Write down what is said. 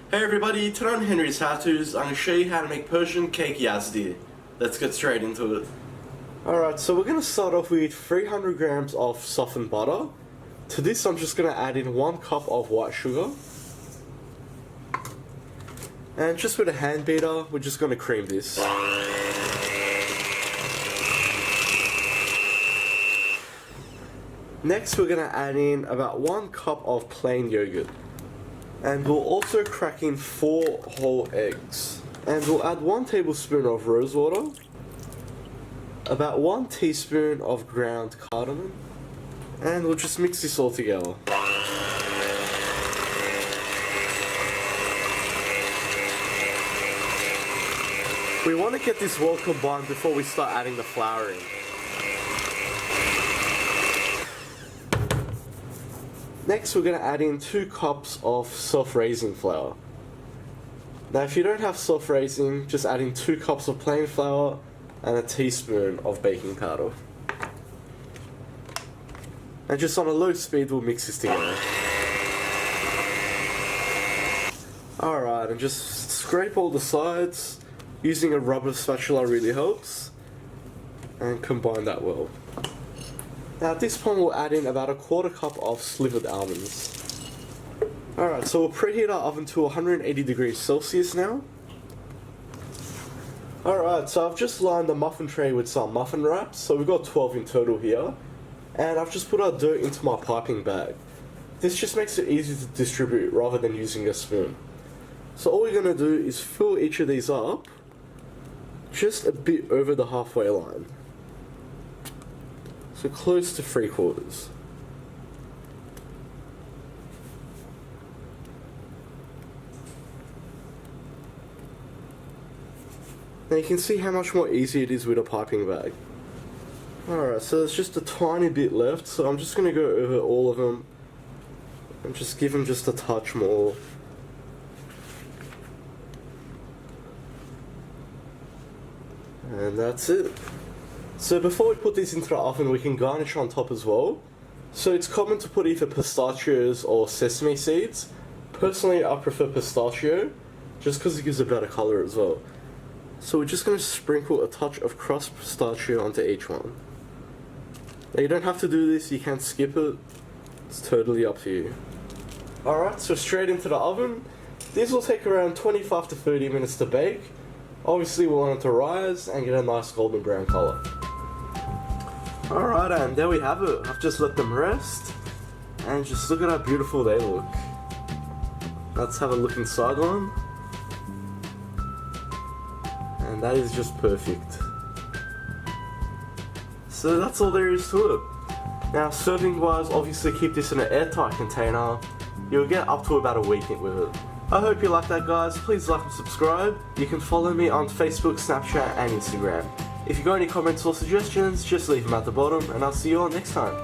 Hey everybody, today on Henry's How-Tos, I'm going to show you how to make Persian cake Yazdi. Let's get straight into it. Alright, so we're going to start off with 300 grams of softened butter. To this I'm just going to add in 1 cup of white sugar. And just with a hand beater, we're just going to cream this. Next we're going to add in about 1 cup of plain yogurt. And we'll also crack in 4 whole eggs. And we'll add 1 tablespoon of rose water, about 1 teaspoon of ground cardamom, and we'll just mix this all together. We want to get this well combined before we start adding the flour in. Next we're going to add in 2 cups of self-raising flour. Now if you don't have self-raising, just add in 2 cups of plain flour and a teaspoon of baking powder. And just on a low speed we'll mix this together. Alright, and just scrape all the sides. Using a rubber spatula really helps. And combine that well. Now at this point we'll add in about 1/4 cup of slivered almonds. Alright, so we'll preheat our oven to 180 degrees Celsius now. Alright, so I've just lined the muffin tray with some muffin wraps, so we've got 12 in total here. And I've just put our dough into my piping bag. This just makes it easy to distribute rather than using a spoon. So all we're going to do is fill each of these up just a bit over the halfway line. So close to 3/4. Now you can see how much more easy it is with a piping bag. Alright, so there's just a tiny bit left, so I'm just going to go over all of them and just give them just a touch more. And that's it. So before we put this into the oven, we can garnish on top as well. So it's common to put either pistachios or sesame seeds. Personally, I prefer pistachio, just because it gives a better colour as well. So we're just going to sprinkle a touch of crushed pistachio onto each one. Now you don't have to do this, you can skip it. It's totally up to you. Alright, so straight into the oven. These will take around 25 to 30 minutes to bake. Obviously we want it to rise and get a nice golden brown colour. Alright, and there we have it. I've just let them rest. And just look at how beautiful they look. Let's have a look inside one. And that is just perfect. So that's all there is to it. Now serving wise, obviously keep this in an airtight container. You'll get up to about a week with it. I hope you like that, guys. Please like and subscribe. You can follow me on Facebook, Snapchat and Instagram. If you got any comments or suggestions, just leave them at the bottom and I'll see you all next time.